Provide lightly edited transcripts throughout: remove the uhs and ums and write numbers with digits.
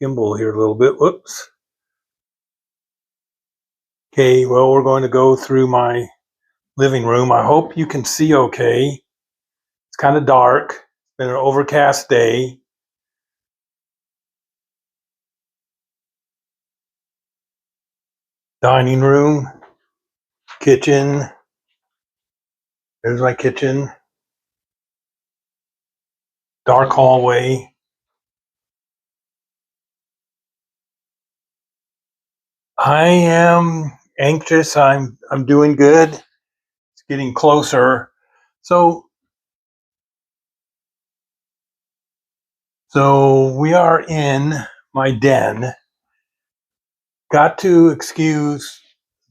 gimbal here a little bit. Whoops. Okay, well, we're going to go through my living room. I hope you can see okay. It's kind of dark. It's been an overcast day. Dining room, kitchen. There's my kitchen. Dark hallway. I am anxious. I'm doing good. It's getting closer. So we are in my den. Got to excuse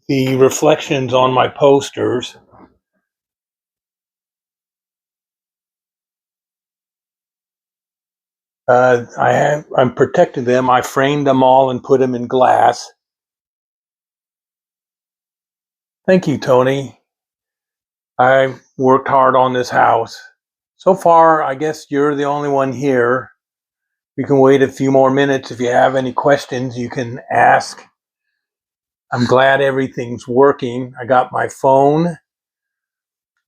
the reflections on my posters. I'm protecting them. I framed them all and put them in glass. Thank you, Tony. I worked hard on this house. So far, I guess you're the only one here. You can wait a few more minutes. If you have any questions, you can ask. I'm glad everything's working. I got my phone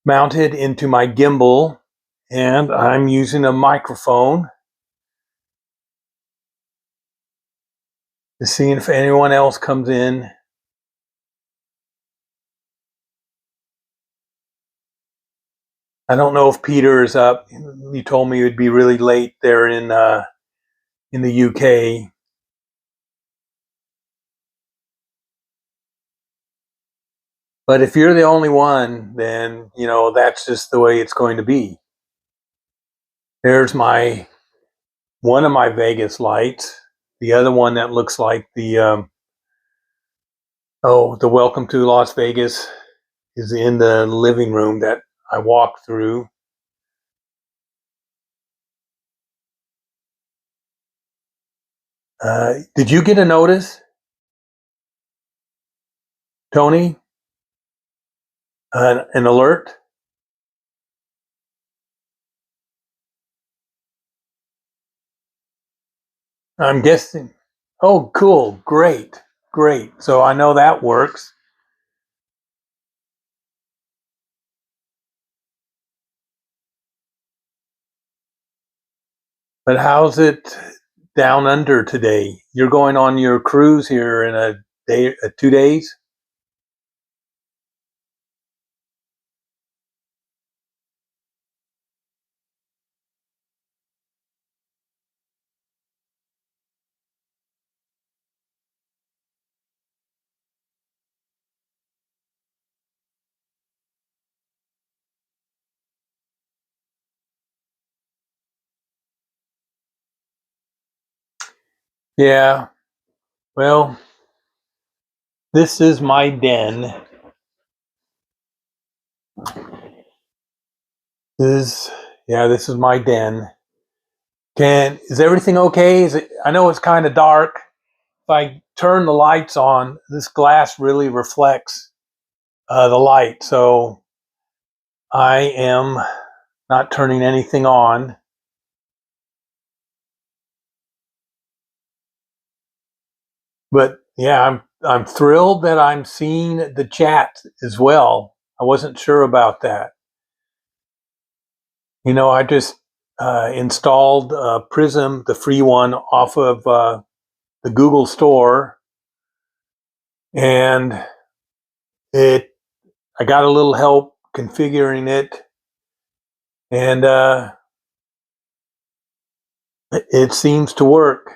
mounted into my gimbal, and I'm using a microphone to see if anyone else comes in. I don't know if Peter is up. You told me it would be really late there in the UK. But if you're the only one, then, that's just the way it's going to be. There's one of my Vegas lights. The other one that looks like the Welcome to Las Vegas is in the living room that I walked through. Did you get a notice, Tony? An alert? I'm guessing. Oh, cool. Great. So I know that works. But how's it down under today? You're going on your cruise here in a day, 2 days? Yeah. Well, this is my den. This is my den. Is everything okay? I know it's kind of dark. If I turn the lights on, this glass really reflects the light. So I am not turning anything on. But yeah, I'm thrilled that I'm seeing the chat as well. I wasn't sure about that. I just installed Prism, the free one, off of the Google Store, and I got a little help configuring it, and it seems to work.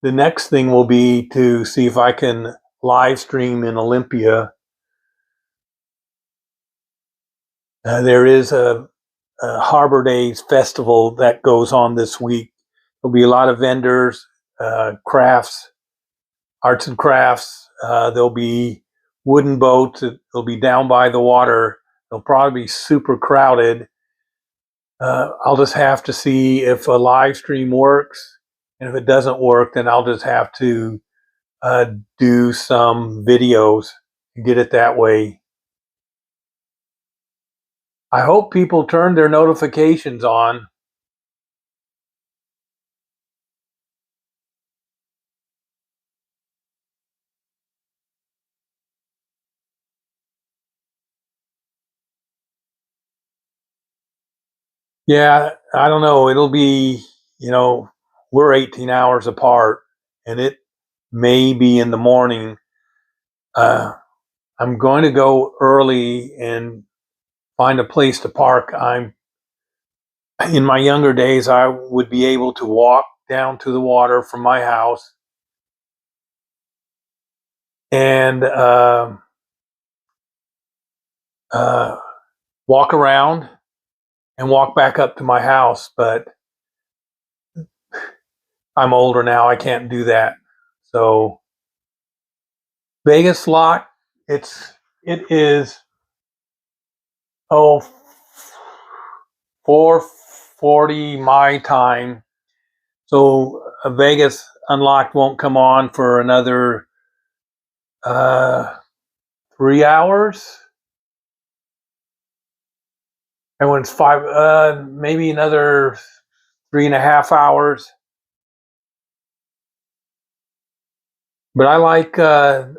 The next thing will be to see if I can live stream in Olympia. There is a Harbor Days festival that goes on this week. There'll be a lot of vendors, crafts, arts and crafts. There'll be wooden boats. They'll be down by the water. They'll probably be super crowded. I'll just have to see if a live stream works. And if it doesn't work, then I'll just have to do some videos and get it that way. I hope people turn their notifications on. Yeah, I don't know. It'll be, you know, we're 18 hours apart, and it may be in the morning. Uh, I'm going to go early and find a place to park. I'm In my younger days, I would be able to walk down to the water from my house and uh, walk around and walk back up to my house. But I'm older now; I can't do that. So Vegas lock. It is oh 4:40 my time. So Vegas Unlocked won't come on for another uh, 3 hours. And when it's five, maybe another 3.5 hours. But I like the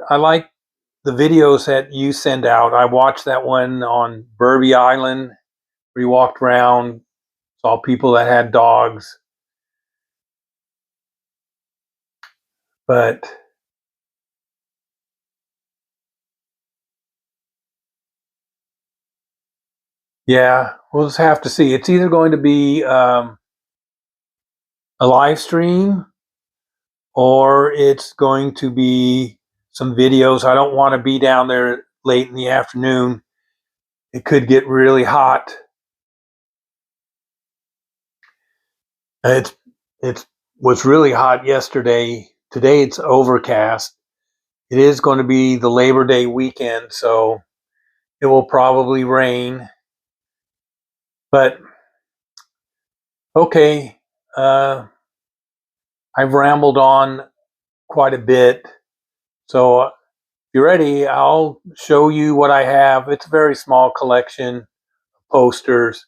videos that you send out. I watched that one on Burby Island. We walked around, saw people that had dogs. But yeah, we'll just have to see. It's either going to be a live stream or it's going to be some videos. I don't want to be down there late in the afternoon. It could get really hot. It was really hot yesterday. Today it's overcast. It is going to be the Labor Day weekend, so it will probably rain. But okay, uh, I've rambled on quite a bit. So if you're ready, I'll show you what I have. It's a very small collection of posters.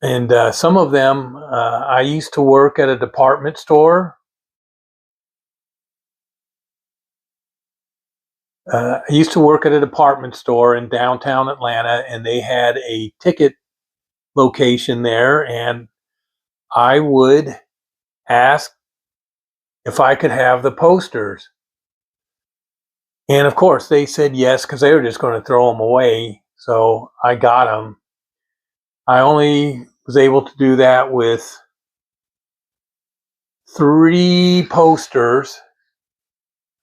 And some of them, I used to work at a department store. I used to work at a department store in downtown Atlanta, and they had a ticket location there. And I would ask if I could have the posters. And of course, they said yes because they were just going to throw them away. So I got them. I only was able to do that with 3 posters.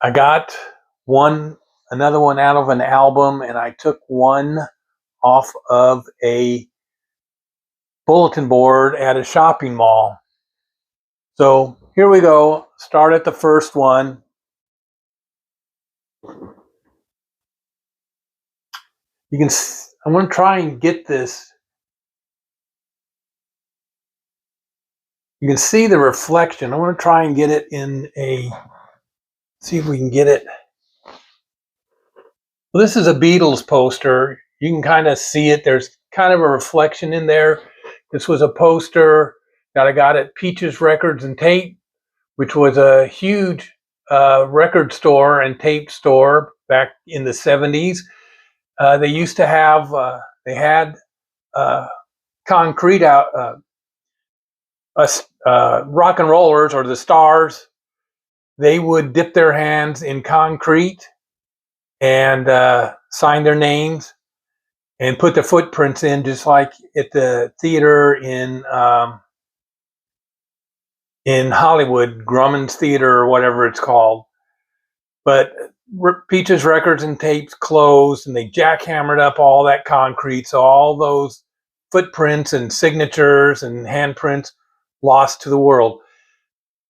I got another one out of an album, and I took one off of a bulletin board at a shopping mall. So here we go. Start at the first one. You can. I'm going to try and get this. You can see the reflection. I want to try and get it in a. See if we can get it. Well, this is a Beatles poster. You can kind of see it. There's kind of a reflection in there. This was a poster that I got at Peaches Records and Tape, which was a huge record store and tape store back in the 70s. They used to have, they had concrete out, rock and rollers or the stars. They would dip their hands in concrete and sign their names and put their footprints in, just like at the theater in Hollywood, Grumman's Theater or whatever it's called. But Peaches Records and Tapes closed, and they jackhammered up all that concrete, so all those footprints and signatures and handprints lost to the world.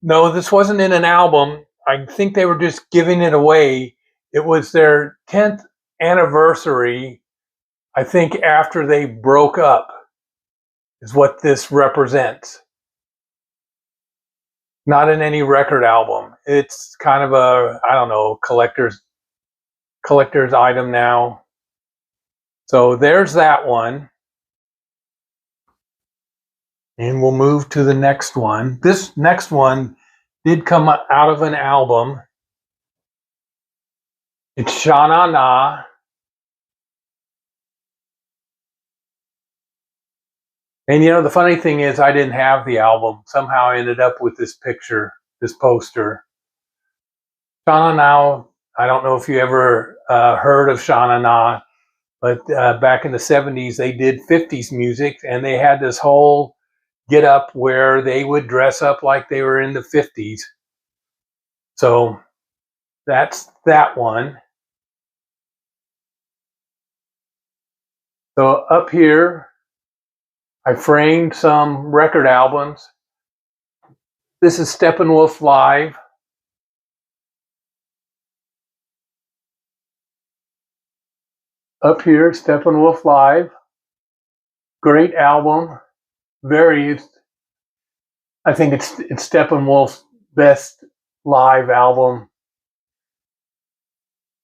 No, this wasn't in an album. I think they were just giving it away. It was their 10th anniversary, I think, after they broke up, is what this represents. Not in any record album. It's kind of a, I don't know, collector's item now. So there's that one. And we'll move to the next one. This next one did come out of an album. It's Sha Na Na. And you know, the funny thing is, I didn't have the album. Somehow I ended up with this picture, this poster. Shauna Now, I don't know if you ever heard of Shauna Na, but back in the 70s, they did 50s music, and they had this whole get up where they would dress up like they were in the 50s. So that's that one. So up here, I framed some record albums. This is Steppenwolf Live. Up here, Steppenwolf Live. Great album. I think it's Steppenwolf's best live album.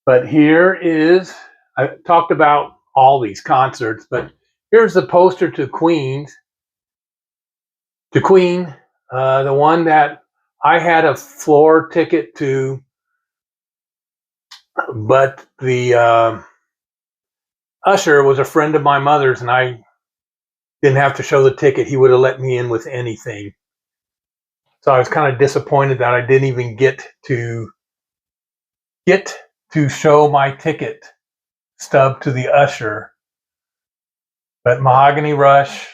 But here is, I talked about all these concerts, but here's the poster to Queen, the one that I had a floor ticket to, but the usher was a friend of my mother's, and I didn't have to show the ticket. He would have let me in with anything. So I was kind of disappointed that I didn't even get to show my ticket stub to the usher. But Mahogany Rush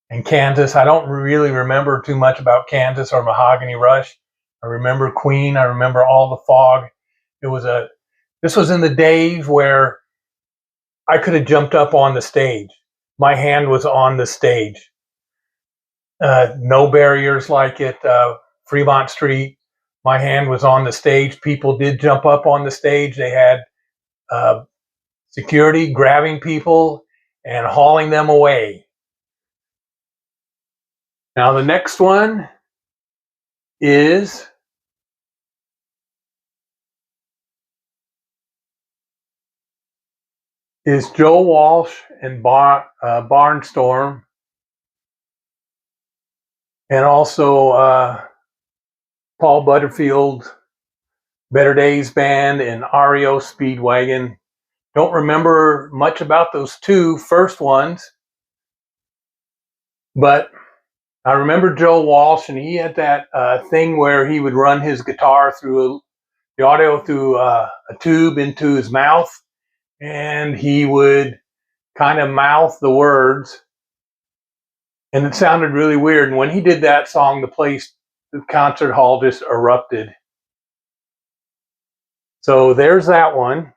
and Kansas, I don't really remember too much about Kansas or Mahogany Rush. I remember Queen. I remember All the Fog. This was in the days where I could have jumped up on the stage. My hand was on the stage. No barriers like at Fremont Street. My hand was on the stage. People did jump up on the stage. They had security grabbing people and hauling them away. Now the next one is Joe Walsh and Barnstorm, and also Paul Butterfield, Better Days Band, and REO Speedwagon. Don't remember much about those two first ones, but I remember Joe Walsh, and he had that thing where he would run his guitar through the audio through a tube into his mouth, and he would kind of mouth the words, and it sounded really weird. And when he did that song, the concert hall just erupted. So there's that one.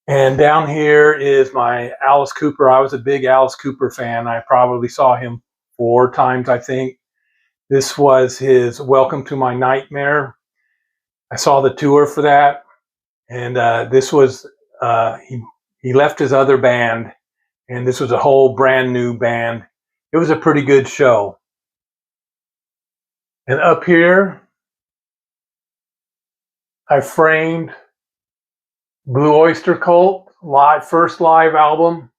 And down here is my Alice Cooper. I was a big Alice Cooper fan. I probably saw him 4 times, I think. This was his Welcome to My Nightmare. I saw the tour for that. And this was, he left his other band, and this was a whole brand new band. It was a pretty good show. And up here, I framed Blue Oyster Cult first live album.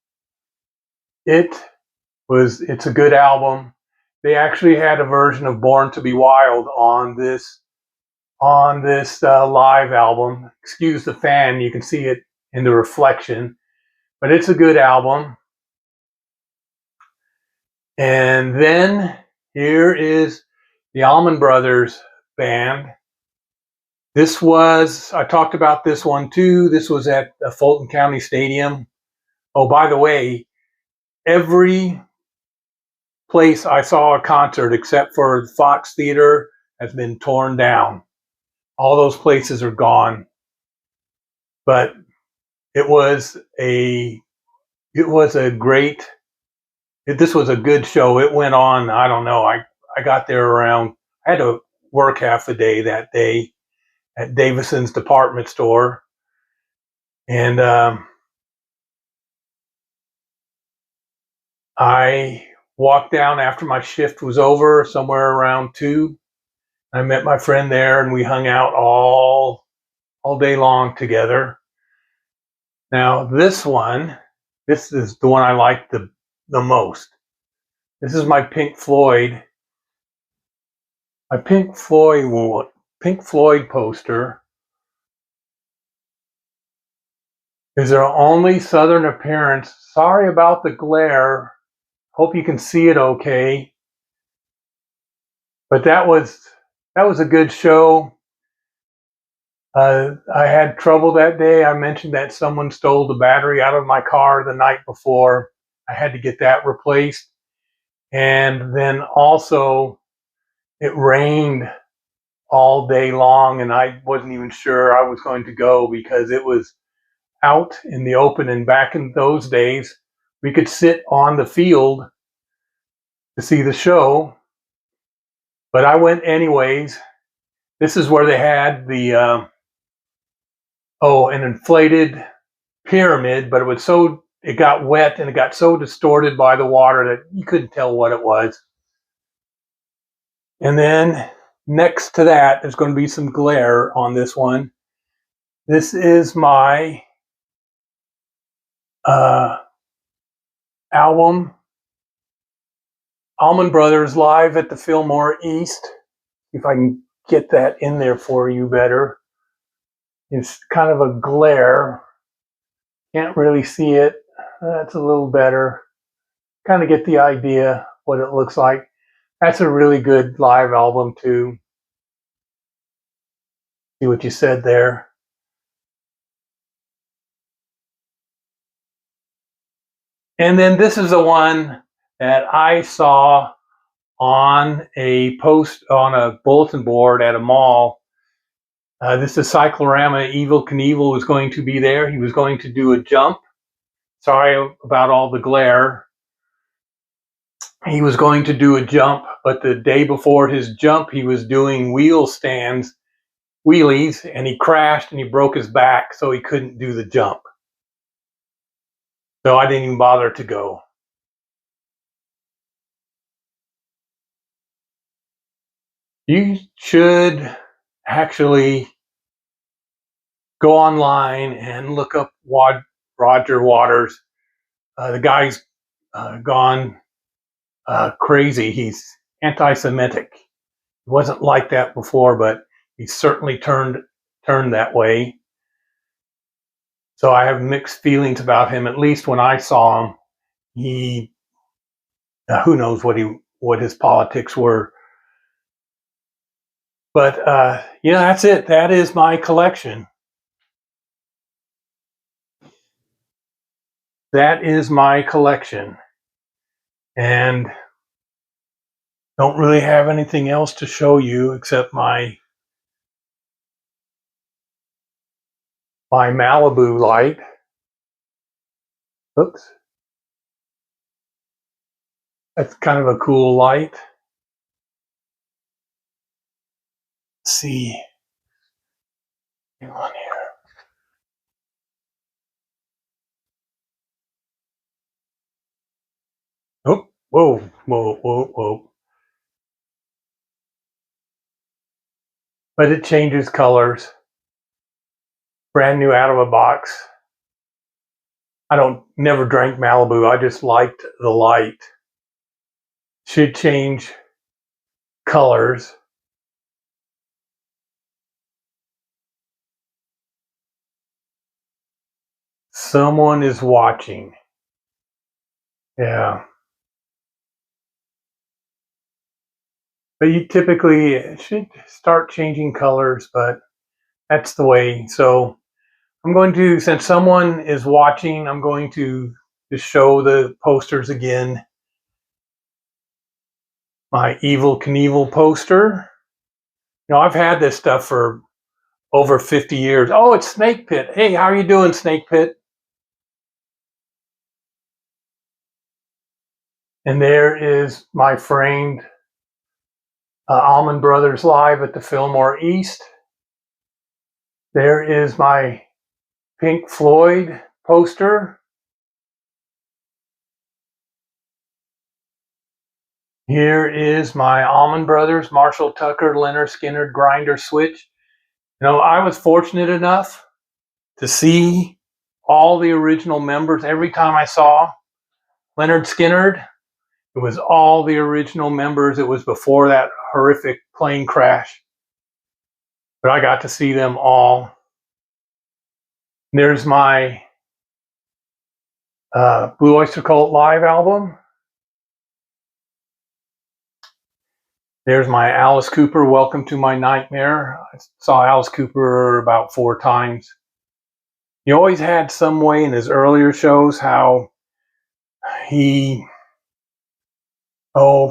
It's a good album. They actually had a version of Born to Be Wild on this live album. Excuse the fan, you can see it in the reflection, but it's a good album. And then here is the Allman Brothers Band. I talked about this one too. This was at Fulton County Stadium. Oh, by the way, every place I saw a concert except for the Fox Theater has been torn down. All those places are gone. But this was a good show. It went on, I don't know, I got there I had to work half a day that day at Davison's department store. And I walked down after my shift was over, somewhere around 2. I met my friend there, and we hung out all day long together. Now this is the one I like the most. This is my Pink Floyd poster. is their only southern appearance. Sorry about the glare. Hope you can see it okay. But that was a good show. I had trouble that day. I mentioned that someone stole the battery out of my car the night before. I had to get that replaced. And then also it rained all day long, and I wasn't even sure I was going to go because it was out in the open. And back in those days, we could sit on the field to see the show, but I went anyways. This is where they had the an inflated pyramid, but it got wet and it got so distorted by the water that you couldn't tell what it was. And then next to that, there's going to be some glare on this one. This is my album, Allman Brothers Live at the Fillmore East. If I can get that in there for you better. It's kind of a glare. Can't really see it. That's a little better. Kind of get the idea what it looks like. That's a really good live album too. See what you said there. And then this is the one that I saw on a post on a bulletin board at a mall. This is Cyclorama. Evel Knievel was going to be there. He was going to do a jump. Sorry about all the glare. He was going to do a jump, but the day before his jump, he was doing wheelies, and he crashed and he broke his back, so he couldn't do the jump. So I didn't even bother to go. You should actually go online and look up Roger Waters. The guy's gone crazy. He's anti-Semitic. He wasn't like that before, but he certainly turned that way. So I have mixed feelings about him. At least when I saw him, he who knows what his politics were. But that's it. That is my collection. That is my collection. And don't really have anything else to show you except my Malibu light. Oops. That's kind of a cool light. Let's see. Hang on here. Oh, whoa. But it changes colors. Brand new out of a box. I never drank Malibu. I just liked the light. Should change colors. Someone is watching. Yeah. But you typically should start changing colors, but that's the way. So I'm going to, since someone is watching, I'm going to just show the posters again. My Evel Knievel poster. I've had this stuff for over 50 years. Oh, it's Snake Pit. Hey, how are you doing, Snake Pit? And there is my framed Allman Brothers Live at the Fillmore East. There is my Pink Floyd poster. Here is my Allman Brothers, Marshall Tucker, Leonard Skinner, Grinder Switch. I was fortunate enough to see all the original members. Every time I saw Leonard Skinner, it was all the original members. It was before that horrific plane crash. But I got to see them all. There's my Blue Oyster Cult live album. There's my Alice Cooper, Welcome to My Nightmare. I saw Alice Cooper about 4 times. He always had some way in his earlier shows how he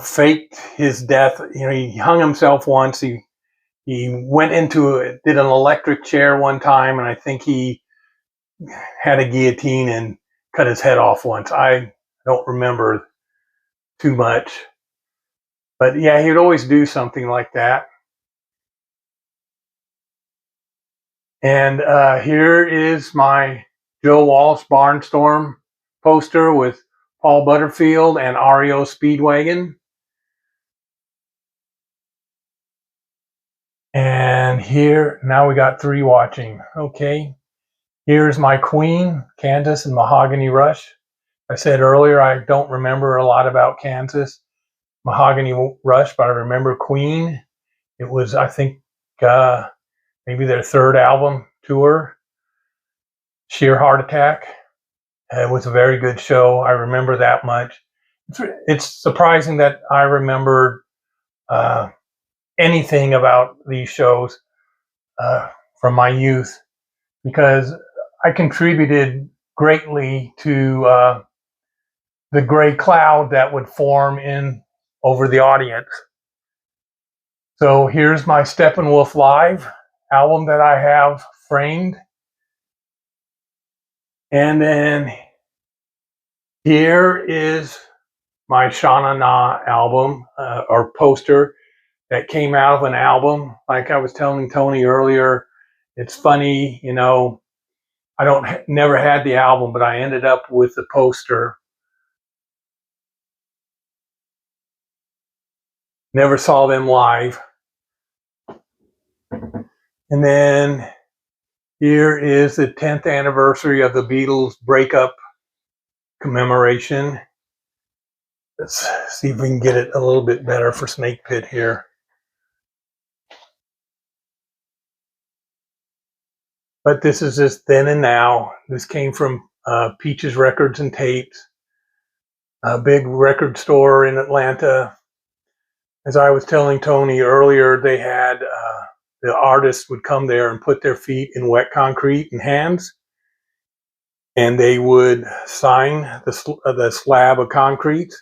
faked his death. He hung himself once. He went into it, did an electric chair one time, and I think he had a guillotine and cut his head off once. I don't remember too much. But yeah, he would always do something like that. And here is my Joe Walsh Barnstorm poster with Paul Butterfield and REO Speedwagon. And here, now we got 3 watching. Okay. Here's my Queen, Kansas and Mahogany Rush. I said earlier I don't remember a lot about Kansas, Mahogany Rush, but I remember Queen. It was, I think, maybe their 3rd album tour, Sheer Heart Attack. It was a very good show. I remember that much. It's surprising that I remembered anything about these shows from my youth, because I contributed greatly to the gray cloud that would form in over the audience. So here's my Steppenwolf Live album that I have framed. And then here is my Shana Na album or poster that came out of an album. Like I was telling Tony earlier, it's funny, I never had the album, but I ended up with the poster. Never saw them live. And then here is the 10th anniversary of the Beatles breakup commemoration. Let's see if we can get it a little bit better for Snake Pit here. But this is just then and now. This came from Peaches Records and Tapes, a big record store in Atlanta. As I was telling Tony earlier, they had the artists would come there and put their feet in wet concrete and hands, and they would sign the slab of concrete,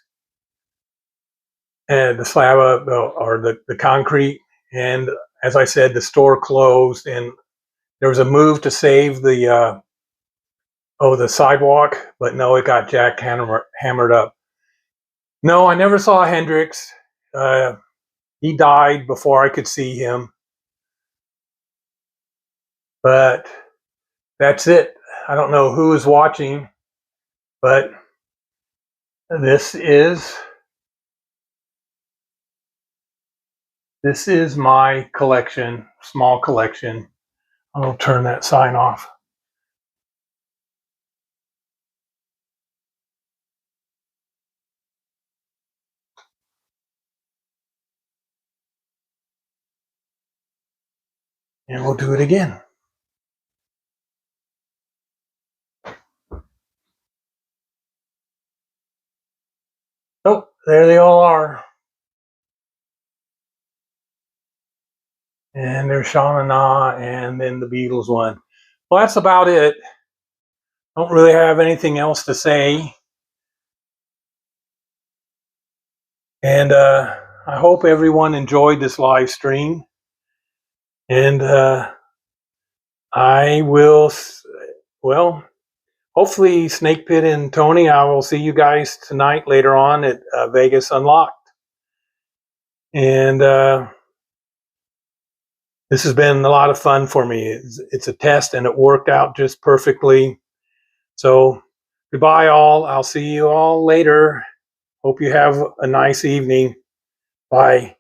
and the slab of, or the concrete. And as I said, the store closed, and there was a move to save the sidewalk, but no, it got hammered up. No, I never saw Hendrix. He died before I could see him. But that's it. I don't know who is watching, but this is my collection, small collection. I'll turn that sign off. And we'll do it again. Oh, there they all are. And there's Shauna Na, and then the Beatles one. Well, that's about it. Don't really have anything else to say. And I hope everyone enjoyed this live stream. And I will, hopefully Snake Pit and Tony, I will see you guys tonight later on at Vegas Unlocked. And this has been a lot of fun for me. It's a test, and it worked out just perfectly. So goodbye all. I'll see you all later. Hope you have a nice evening. Bye.